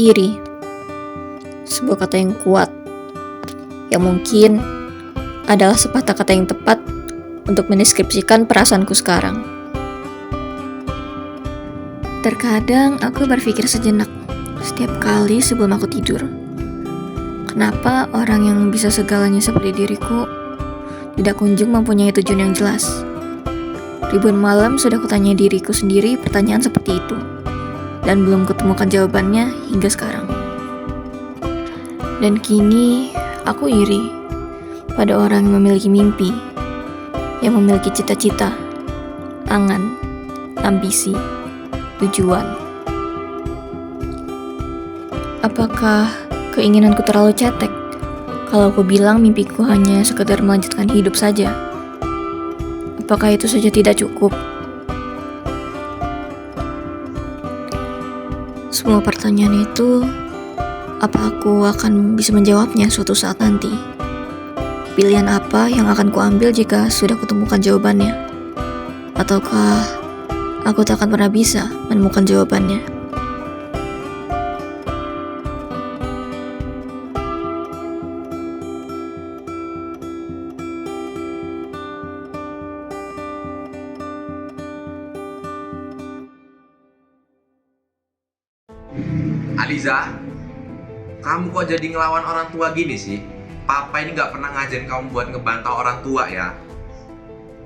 Iri, sebuah kata yang kuat, yang mungkin adalah sepatah kata yang tepat untuk mendeskripsikan perasaanku sekarang. Terkadang aku berpikir sejenak setiap kali sebelum aku tidur. Kenapa orang yang bisa segalanya seperti diriku tidak kunjung mempunyai tujuan yang jelas? Ribuan malam sudah kutanya diriku sendiri pertanyaan seperti itu, dan belum kutemukan jawabannya hingga sekarang. Dan kini aku iri pada orang yang memiliki mimpi, yang memiliki cita-cita, angan, ambisi, tujuan. Apakah keinginanku terlalu cetek kalau aku bilang mimpiku hanya sekedar melanjutkan hidup saja? Apakah itu saja tidak cukup? Semua pertanyaan itu, apa aku akan bisa menjawabnya suatu saat nanti? Pilihan apa yang akan kuambil jika sudah kutemukan jawabannya? Ataukah aku tak akan pernah bisa menemukan jawabannya? Aliza, kamu kok jadi ngelawan orang tua gini sih? Papa ini gak pernah ngajarin kamu buat ngebantah orang tua ya.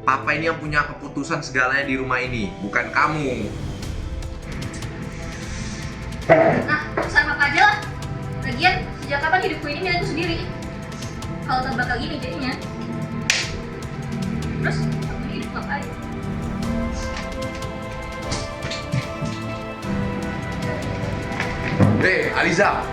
Papa ini yang punya keputusan segalanya di rumah ini, bukan kamu. Nah, urusan Papa aja lah. Lagian, sejak kapan hidupku ini milikku sendiri? Kalau tak bakal gini jadinya. Terus, aku hidup ngapain? Hei, Aliza!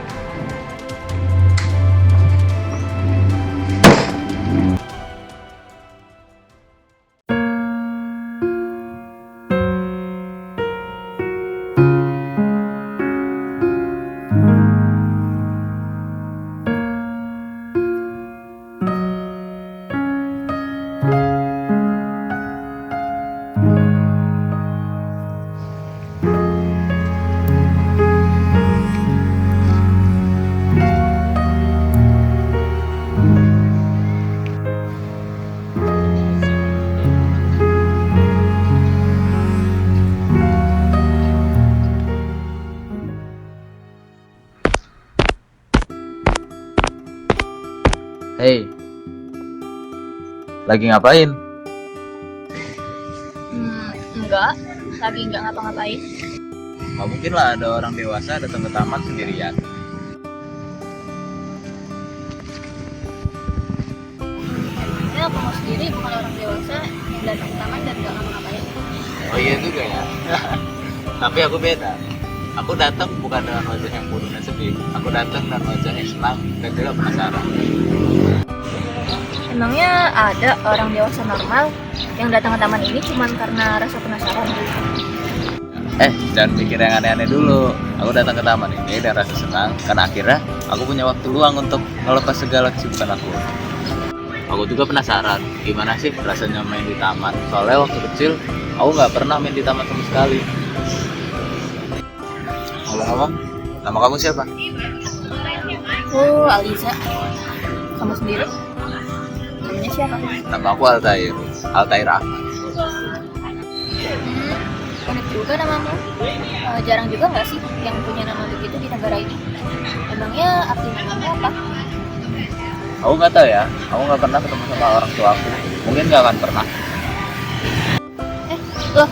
Hei, lagi ngapain? Enggak. Lagi enggak ngapa-ngapain. Gak mungkin lah ada orang dewasa datang ke taman sendirian. Ya, aku mau sendiri, bukan orang dewasa yang datang ke taman dan enggak ngapa-ngapain. Oh iya juga ya. Tapi aku beda. Aku datang bukan dengan wajah yang bodoh dan sedih. Aku datang dengan wajah yang senang dan juga penasaran. Emangnya ada orang dewasa normal yang datang ke taman ini cuma karena rasa penasaran? Jangan pikir yang aneh-aneh dulu. Aku datang ke taman ini dan rasa senang karena akhirnya aku punya waktu luang untuk melepas segala kesibukan aku. Aku juga penasaran gimana sih rasanya main di taman. Soalnya waktu kecil aku nggak pernah main di taman sama sekali. Ngomong-ngomong, nama kamu siapa? Oh, Aliza. Kamu sendiri? Namanya siapa? Nama aku Altair Ahmad. Unik juga namamu. Jarang juga nggak sih yang punya nama begitu di negara ini? Emangnya arti namamu apa? Aku nggak tahu ya, aku nggak pernah ketemu sama orang tua aku. Mungkin nggak akan pernah. Loh,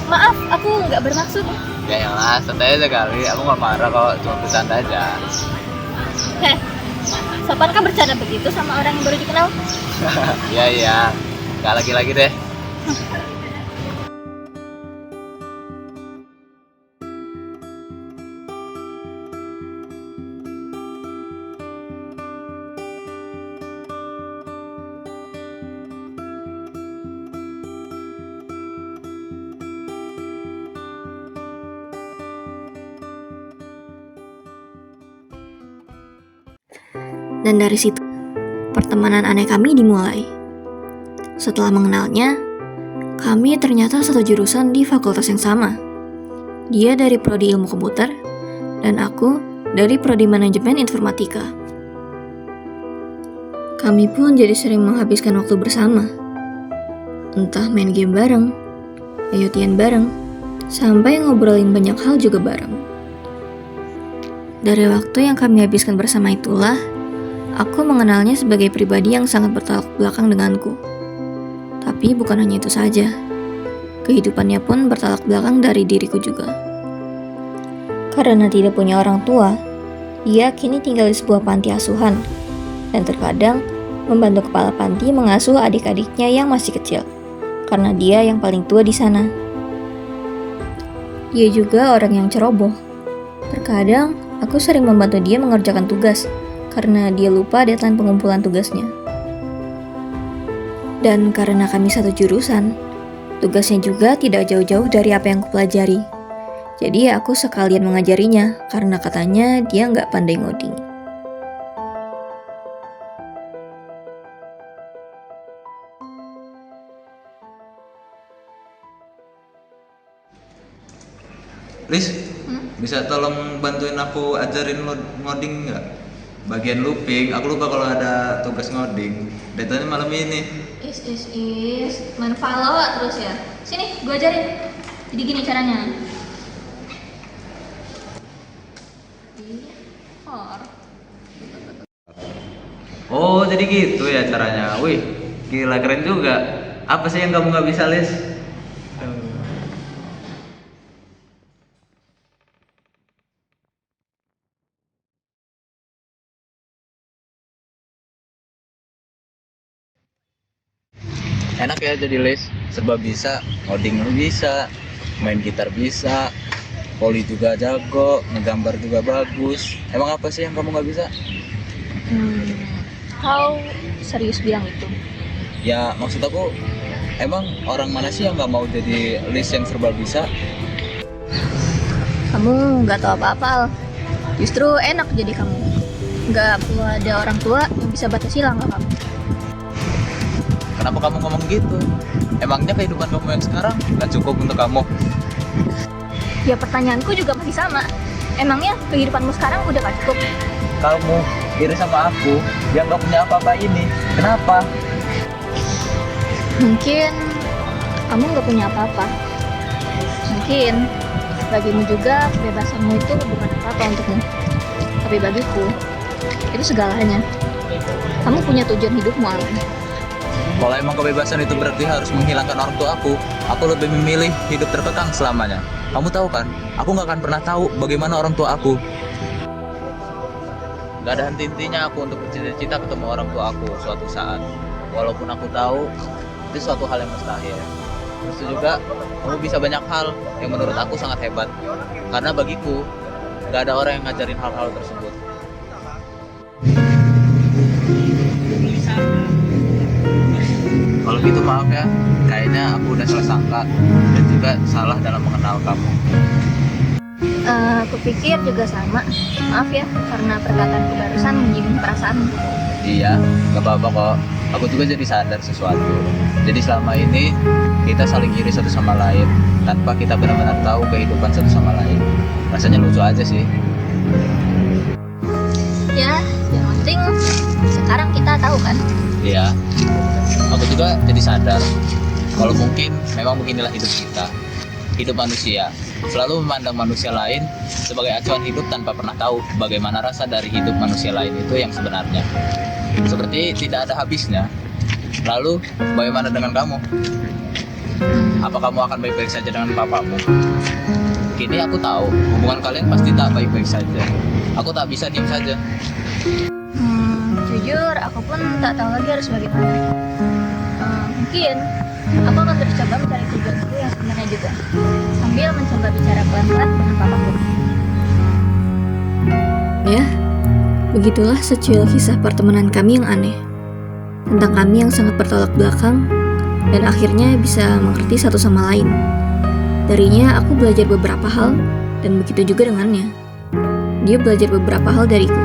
maaf, aku nggak bermaksud. Ya lah, santai aja kali. Aku nggak marah kalau cuma bercanda aja. Sopankah bercanda begitu sama orang yang baru dikenal? Iya, nggak lagi-lagi deh. Dan dari situ, pertemanan aneh kami dimulai. Setelah mengenalnya, kami ternyata satu jurusan di fakultas yang sama. Dia dari prodi ilmu komputer, dan aku dari Prodi Manajemen Informatika. Kami pun jadi sering menghabiskan waktu bersama. Entah main game bareng, IoT-an bareng, sampai ngobrolin banyak hal juga bareng. Dari waktu yang kami habiskan bersama itulah, aku mengenalnya sebagai pribadi yang sangat bertolak belakang denganku. Tapi bukan hanya itu saja, kehidupannya pun bertolak belakang dari diriku juga. Karena tidak punya orang tua, ia kini tinggal di sebuah panti asuhan, dan terkadang membantu kepala panti mengasuh adik-adiknya yang masih kecil, karena dia yang paling tua di sana. Dia juga orang yang ceroboh. Terkadang, aku sering membantu dia mengerjakan tugas, karena dia lupa deadline pengumpulan tugasnya. Dan karena kami satu jurusan, tugasnya juga tidak jauh-jauh dari apa yang kupelajari. Jadi aku sekalian mengajarinya, karena katanya dia nggak pandai ngoding. Lis, bisa tolong bantuin aku ajarin lo ngoding nggak? Bagian looping, aku lupa kalau ada tugas ngoding. Deadline malam ini. Main follow terus ya. Sini, gue ajarin. Jadi gini caranya. Oh, jadi gitu ya caranya. Wih, gila keren juga. Apa sih yang kamu nggak bisa, Lis? Enak ya jadi Lis, serba bisa, ngoding lu bisa, main gitar bisa, poli juga jago, ngegambar juga bagus. Emang apa sih yang kamu nggak bisa? Kau serius bilang itu? Ya maksud aku, emang orang mana sih yang nggak mau jadi Lis yang serba bisa? Kamu nggak tahu apa-apa, Al. Justru enak jadi kamu. Nggak perlu ada orang tua yang bisa batasi langkah kamu. Kenapa kamu ngomong gitu? Emangnya kehidupan kamu yang sekarang nggak cukup untuk kamu? Ya pertanyaanku juga masih sama. Emangnya kehidupanmu sekarang udah gak cukup? Kamu iri sama aku yang nggak punya apa-apa ini. Kenapa? Mungkin kamu nggak punya apa-apa. Mungkin bagimu juga kebebasanmu itu bukan apa-apa untukmu. Tapi bagiku, itu segalanya. Kamu punya tujuan hidupmu, Alan. Kalau emang kebebasan itu berarti harus menghilangkan orang tua aku lebih memilih hidup terkekang selamanya. Kamu tahu kan, aku nggak akan pernah tahu bagaimana orang tua aku. Gak ada henti-hentinya aku untuk bercita-cita ketemu orang tua aku suatu saat. Walaupun aku tahu itu suatu hal yang mustahil. Terus juga, kamu bisa banyak hal yang menurut aku sangat hebat. Karena bagiku, gak ada orang yang ngajarin hal-hal tersebut. Kalau gitu maaf ya, kayaknya aku udah salah sangka dan juga salah dalam mengenal kamu. Aku pikir juga sama. Maaf ya, karena perkataanku barusan menyinggung perasaanmu. Iya, gak apa-apa kok. Aku juga jadi sadar sesuatu. Jadi selama ini kita saling iri satu sama lain tanpa kita benar-benar tahu kehidupan satu sama lain. Rasanya lucu aja sih. Ya, yang penting sekarang kita tahu kan. Iya. Aku juga jadi sadar kalau mungkin memang beginilah hidup kita. Hidup manusia selalu memandang manusia lain sebagai acuan hidup tanpa pernah tahu bagaimana rasa dari hidup manusia lain itu yang sebenarnya. Seperti tidak ada habisnya. Lalu bagaimana dengan kamu? Apa kamu akan baik-baik saja dengan papamu? Kini aku tahu hubungan kalian pasti tak baik-baik saja. Aku tak bisa diam saja. Jujur, aku pun tak tahu lagi harus bagaimana. Mungkin aku akan terus coba mencari tujuanku yang sebenarnya juga, sambil mencoba bicara pelan-pelan dengan papaku. Ya, begitulah secuil kisah pertemanan kami yang aneh. Tentang kami yang sangat bertolak belakang, dan akhirnya bisa mengerti satu sama lain. Darinya aku belajar beberapa hal, dan begitu juga dengannya. Dia belajar beberapa hal dariku.